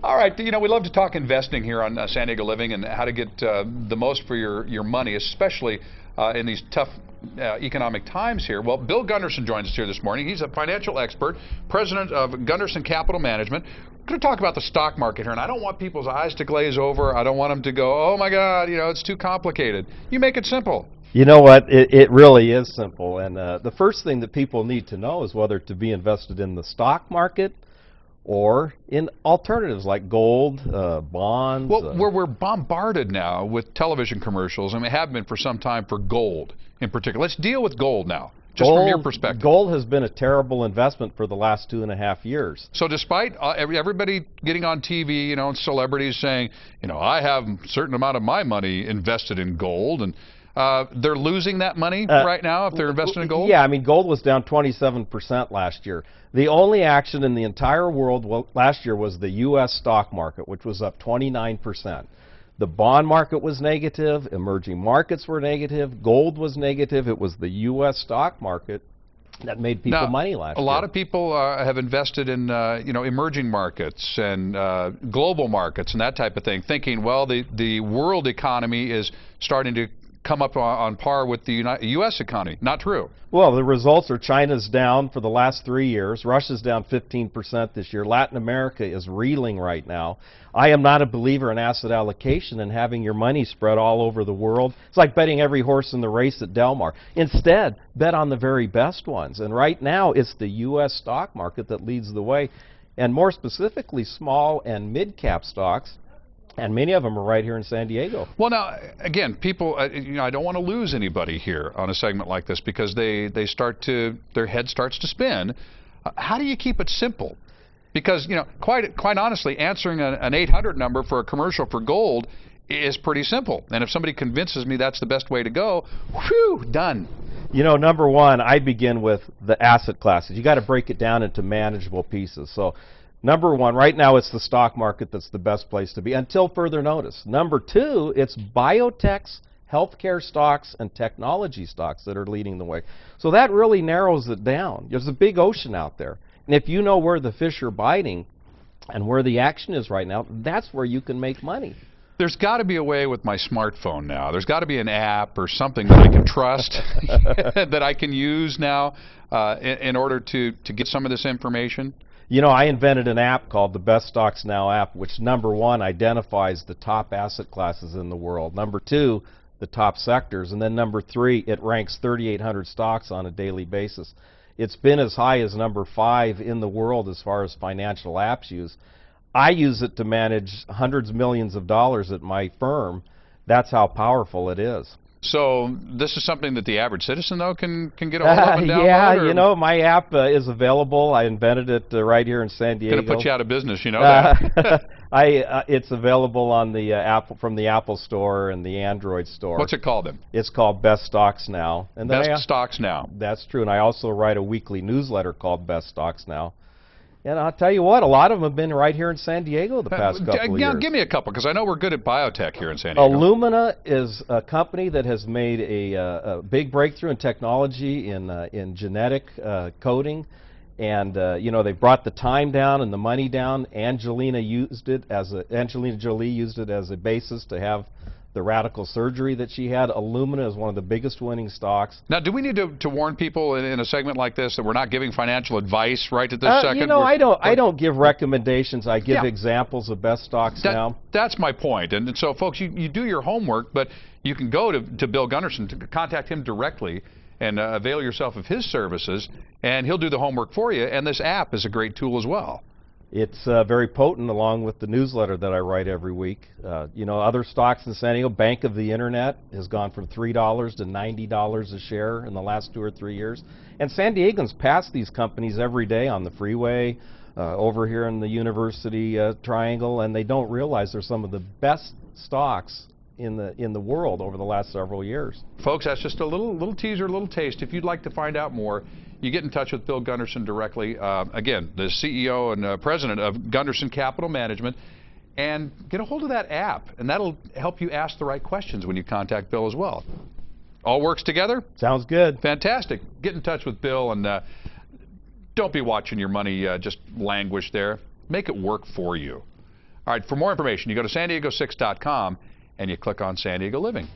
All right, you know, we love to talk investing here on San Diego Living and how to get the most for your money, especially in these tough economic times here. Well, Bill Gunderson joins us here this morning. He's a financial expert, president of Gunderson Capital Management. We're going to talk about the stock market here, and I don't want people's eyes to glaze over. I don't want them to go, oh my God, you know, it's too complicated. You make it simple. You know what? It really is simple. And the first thing that people need to know is whether to be invested in the stock market or in alternatives like gold, bonds. Well, we're bombarded now with television commercials, and we have been for some time for gold in particular. Let's deal with gold now, just from your perspective. Gold has been a terrible investment for the last 2.5 years. So despite everybody getting on TV, you know, and celebrities saying, you know, I have a certain amount of my money invested in gold, and they're losing that money right now if they're invested in gold? Yeah, I mean, gold was down 27% last year. The only action in the entire world last year was the U.S. stock market, which was up 29%. The bond market was negative, emerging markets were negative, gold was negative. It was the U.S. stock market that made people money last year. A lot of people have invested in you know, emerging markets and global markets and that type of thing, thinking, well, the world economy is starting to come up on par with the U.S. economy. Not true. Well, the results are China's down for the last 3 years. Russia's down 15% this year. Latin America is reeling right now. I am not a believer in asset allocation and having your money spread all over the world. It's like betting every horse in the race at Del Mar. Instead, bet on the very best ones. And right now, it's the U.S. stock market that leads the way. And more specifically, small and mid-cap stocks. And many of them are right here in San Diego. Well, now, again, people, you know, I don't want to lose anybody here on a segment like this because their head starts to spin. How do you keep it simple? Because, you know, quite honestly, answering an 800 number for a commercial for gold is pretty simple. And if somebody convinces me that's the best way to go, whew, done. You know, number one, I begin with the asset classes. You got to break it down into manageable pieces. So, number one, right now it's the stock market that's the best place to be until further notice. Number two, it's biotechs, healthcare stocks, and technology stocks that are leading the way. So that really narrows it down. There's a big ocean out there. And if you know where the fish are biting and where the action is right now, that's where you can make money. There's got to be a way with my smartphone now. There's got to be an app or something that I can trust that I can use now in order to get some of this information. You know, I invented an app called the Best Stocks Now app, which number one identifies the top asset classes in the world. Number two, the top sectors. And then number three, it ranks 3,800 stocks on a daily basis. It's been as high as number 5 in the world as far as financial apps use. I use it to manage hundreds of millions of dollars at my firm. That's how powerful it is. So this is something that the average citizen, though, can get a hold of and download? Yeah, you know, my app is available. I invented it right here in San Diego. Going to put you out of business, you know that. It's available on the from the Apple Store and the Android Store. What's it called then? It's called Best Stocks Now. And Best Stocks Now. That's true. And I also write a weekly newsletter called Best Stocks Now. And I'll tell you what, a lot of them have been right here in San Diego the past couple of years. Give me a couple, because I know we're good at biotech here in San Diego. Illumina is a company that has made a big breakthrough in technology in genetic coding. And, you know, they brought the time down and the money down. Angelina Jolie used it as a basis to have the radical surgery that she had. Illumina is one of the biggest winning stocks. Now, do we need to warn people in a segment like this that we're not giving financial advice right at this second? You know, I don't give recommendations. I give examples of best stocks now. That's my point. And so, folks, you do your homework, but you can go to Bill Gunderson to contact him directly and avail yourself of his services, and he'll do the homework for you. And this app is a great tool as well. It's very potent, along with the newsletter that I write every week. You know, other stocks in San Diego, Bank of the Internet has gone from $3 to $90 a share in the last 2 or 3 years. And San Diegans pass these companies every day on the freeway, over here in the University Triangle, and they don't realize they're some of the best stocks in the world over the last several years. Folks, that's just a little teaser, a little taste. If you'd like to find out more, you get in touch with Bill Gunderson directly. Again, the CEO and president of Gunderson Capital Management, and get a hold of that app, and that'll help you ask the right questions when you contact Bill as well. All works together? Sounds good. Fantastic. Get in touch with Bill, and don't be watching your money just languish there. Make it work for you. All right, for more information, you go to san diego6.com and you click on San Diego Living.